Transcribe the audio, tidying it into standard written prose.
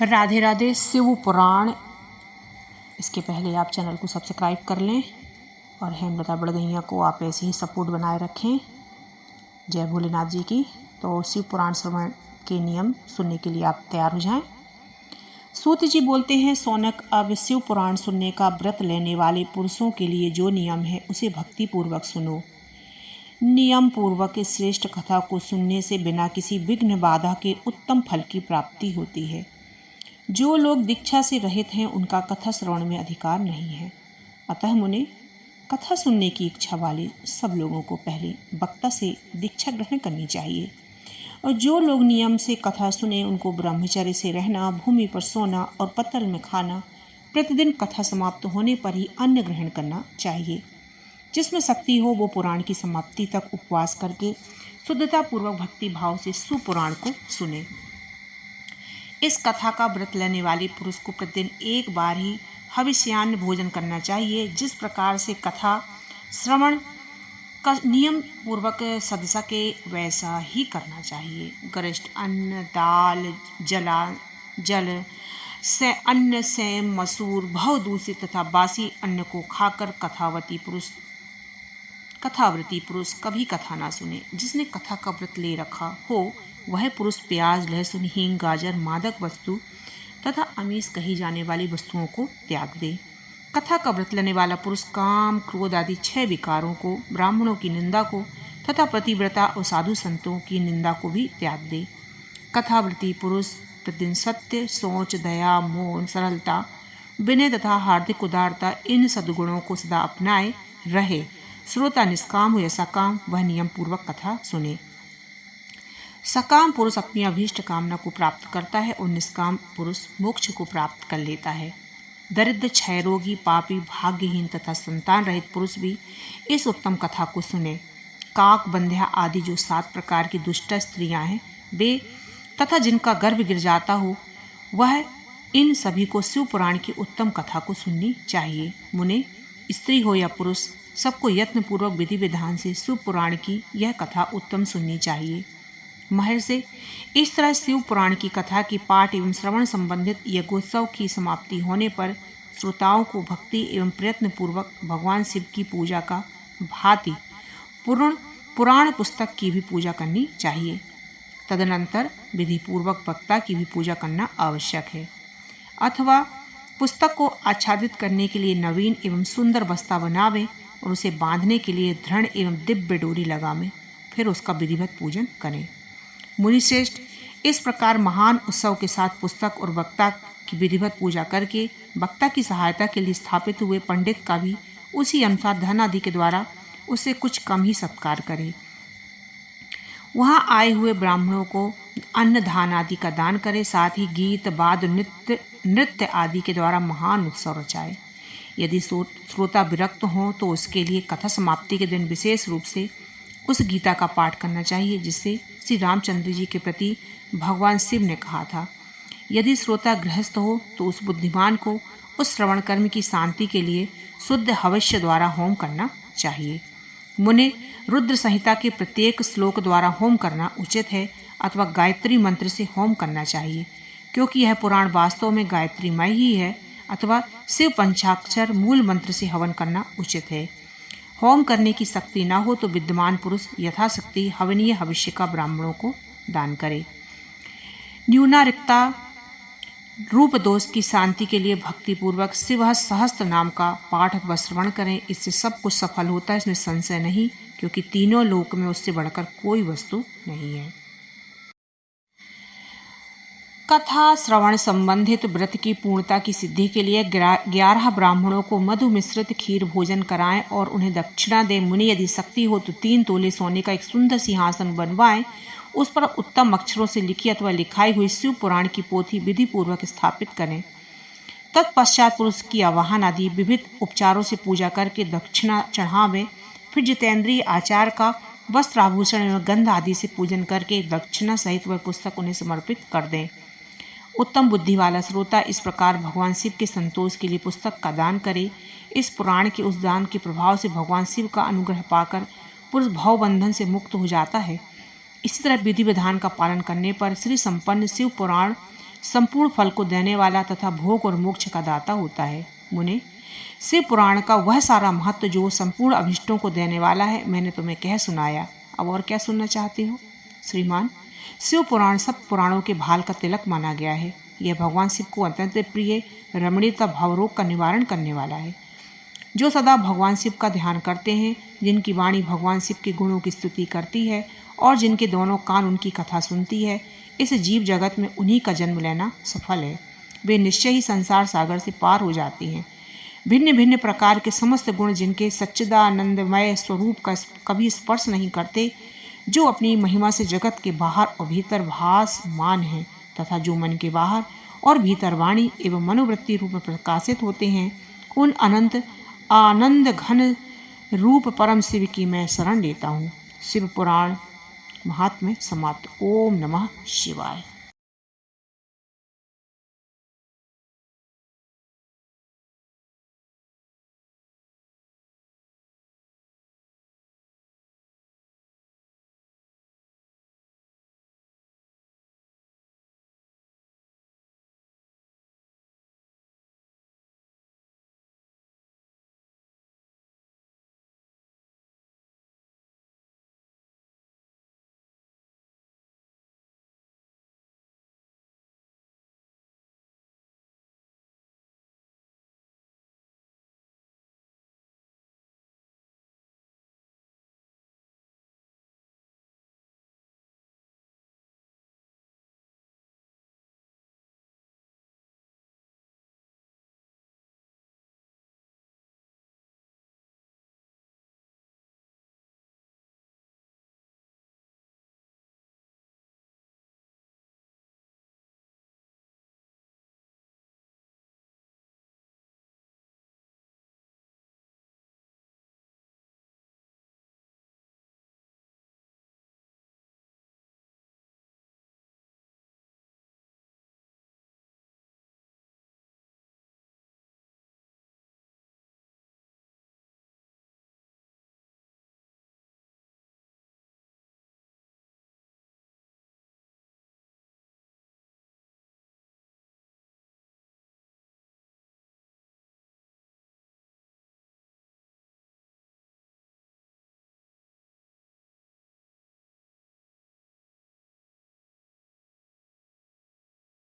राधे राधे। शिव पुराण। इसके पहले आप चैनल को सब्सक्राइब कर लें और हेमलता बड़गैया को आप ऐसे ही सपोर्ट बनाए रखें। जय भोलेनाथ जी की। तो शिव पुराण श्रवण के नियम सुनने के लिए आप तैयार हो जाएं। सूत जी बोलते हैं, सौनक, अब शिव पुराण सुनने का व्रत लेने वाले पुरुषों के लिए जो नियम है उसे भक्ति पूर्वक सुनो। नियम पूर्वक इस श्रेष्ठ कथा को सुनने से बिना किसी विघ्न बाधा के उत्तम फल की प्राप्ति होती है। जो लोग दीक्षा से रहित हैं उनका कथा श्रवण में अधिकार नहीं है। अतः मुने, कथा सुनने की इच्छा वाले सब लोगों को पहले वक्ता से दीक्षा ग्रहण करनी चाहिए। और जो लोग नियम से कथा सुने उनको ब्रह्मचर्य से रहना, भूमि पर सोना और पत्तल में खाना, प्रतिदिन कथा समाप्त होने पर ही अन्न ग्रहण करना चाहिए। जिसमें शक्ति हो वो पुराण की समाप्ति तक उपवास करके शुद्धता पूर्वक भक्ति भाव से सुपुराण को सुने। इस कथा का व्रत लेने वाले पुरुष को प्रतिदिन एक बार ही हविष्यान्न भोजन करना चाहिए। जिस प्रकार से कथा श्रवण का नियम पूर्वक सदसा के वैसा ही करना चाहिए। गरिष्ठ अन्न, दाल, जल से अन्न से मसूर, बहुदूषित तथा बासी अन्न को खाकर कथाव्रती पुरुष कभी कथा ना सुने। जिसने कथा का व्रत ले रखा हो वह पुरुष प्याज, लहसुन, हींग, गाजर, मादक वस्तु तथा आमिष कही जाने वाली वस्तुओं को त्याग दे। कथा का व्रत लेने वाला पुरुष काम, क्रोध आदि 6 विकारों को, ब्राह्मणों की निंदा को तथा पतिव्रता और साधु संतों की निंदा को भी त्याग दे। कथाव्रती पुरुष प्रतिदिन सत्य, सोच, दया, मौन, सरलता, विनय तथा हार्दिक उदारता इन सद्गुणों को सदा अपनाए रहे। श्रोता निष्काम हो या सकाम, वह नियम पूर्वक कथा सुने। सकाम पुरुष अपनी अभीष्ट कामना को प्राप्त करता है और निष्काम पुरुष मोक्ष को प्राप्त कर लेता है। दरिद्र, क्षयरोगी, पापी, भाग्यहीन तथा संतान रहित पुरुष भी इस उत्तम कथा को सुने। काक, बंध्या आदि जो 7 प्रकार की दुष्ट स्त्रियां हैं वे तथा जिनका गर्भ गिर जाता हो वह इन सभी को शिव पुराण की उत्तम कथा को सुननी चाहिए। मुने, स्त्री हो या पुरुष, सबको यत्नपूर्वक विधि विधान से शिव पुराण की यह कथा उत्तम सुननी चाहिए। महर्षि, इस तरह शिव पुराण की कथा की पाठ एवं श्रवण संबंधित यज्ञोत्सव की समाप्ति होने पर श्रोताओं को भक्ति एवं प्रयत्न पूर्वक भगवान शिव की पूजा का भांति पुराण पुस्तक की भी पूजा करनी चाहिए। तदनंतर विधि पूर्वक वक्ता की भी पूजा करना आवश्यक है। अथवा पुस्तक को आच्छादित करने के लिए नवीन एवं सुंदर बस्ता बनावे और उसे बांधने के लिए दृढ़ एवं दिव्य डोरी लगावें, फिर उसका विधिवत पूजन करें। मुनिश्रेष्ठ, इस प्रकार महान उत्सव के साथ पुस्तक और वक्ता की विधिवत पूजा करके वक्ता की सहायता के लिए स्थापित हुए पंडित का भी उसी अनुसार धन आदि के द्वारा उससे कुछ कम ही सत्कार करे। वहाँ आए हुए ब्राह्मणों को अन्न दान आदि का दान करे। साथ ही गीत, वाद्य, नृत्य आदि के द्वारा महान उत्सव रचाए। यदि श्रोता विरक्त हों तो उसके लिए कथा समाप्ति के दिन विशेष रूप से उस गीता का पाठ करना चाहिए जिससे श्री रामचंद्र जी के प्रति भगवान शिव ने कहा था। यदि श्रोता गृहस्थ हो तो उस बुद्धिमान को उस श्रवण कर्म की शांति के लिए शुद्ध हवस्य द्वारा होम करना चाहिए। मुने, रुद्र संहिता के प्रत्येक श्लोक द्वारा होम करना उचित है अथवा गायत्री मंत्र से होम करना चाहिए, क्योंकि यह पुराण वास्तव में गायत्रीमय ही है। अथवा शिव पंचाक्षर मूल मंत्र से हवन करना उचित है। होम करने की शक्ति न हो तो विद्यमान पुरुष यथाशक्ति हवनीय हविष्य का ब्राह्मणों को दान करे। न्यूनारिक्ता रूप दोष की शांति के लिए भक्तिपूर्वक शिव सहस्त्र नाम का पाठ अथवा श्रवण करें। इससे सब कुछ सफल होता है, इसमें संशय नहीं, क्योंकि तीनों लोक में उससे बढ़कर कोई वस्तु नहीं है। कथा श्रवण संबंधित व्रत की पूर्णता की सिद्धि के लिए 11 ब्राह्मणों को मधु मिश्रित खीर भोजन कराएं और उन्हें दक्षिणा दें। मुनि, यदि शक्ति हो तो 3 तोले सोने का एक सुंदर सिंहासन बनवाएं। उस पर उत्तम अक्षरों से लिखी अथवा लिखाई हुई शिव पुराण की पोथी विधि पूर्वक स्थापित करें। तत्पश्चात पुरुष की आवाहन आदि विविध उपचारों से पूजा करके दक्षिणा चढ़ावें। फिर जितेंद्रीय आचार का वस्त्र, आभूषण एवं गंध आदि से पूजन करके दक्षिणा सहित वह पुस्तक उन्हें समर्पित कर दें। उत्तम बुद्धि वाला श्रोता इस प्रकार भगवान शिव के संतोष के लिए पुस्तक का दान करे। इस पुराण के उस दान के प्रभाव से भगवान शिव का अनुग्रह पाकर पुरुष भवबंधन से मुक्त हो जाता है। इसी तरह विधि विधान का पालन करने पर श्री संपन्न शिव पुराण संपूर्ण फल को देने वाला तथा भोग और मोक्ष का दाता होता है। मुने, शिव पुराण का वह सारा महत्व जो संपूर्ण अभिष्टों को देने वाला है मैंने तुम्हें कह सुनाया। अब और क्या सुनना चाहते हो? श्रीमान, शिव पुराण सब पुराणों के भाल का तिलक माना गया है। यह भगवान शिव को अत्यंत प्रिय रमणीयता भावरोग का निवारण करने वाला है। जो सदा भगवान शिव का ध्यान करते हैं, जिनकी वाणी भगवान शिव के गुणों की स्तुति करती है और जिनके दोनों कान उनकी कथा सुनती है, इस जीव जगत में उन्हीं का जन्म लेना सफल है। वे निश्चय ही संसार सागर से पार हो जाती हैं। भिन्न भिन्न प्रकार के समस्त गुण जिनके सच्चिदानंदमय स्वरूप का कभी स्पर्श नहीं करते, जो अपनी महिमा से जगत के बाहर और भीतर भासमान हैं तथा जो मन के बाहर और भीतर वाणी एवं मनोवृत्ति रूप में प्रकाशित होते हैं, उन अनंत आनंद घन रूप परम शिव की मैं शरण लेता हूँ। शिव पुराण महात्म्य समाप्त। ओम नमः शिवाय।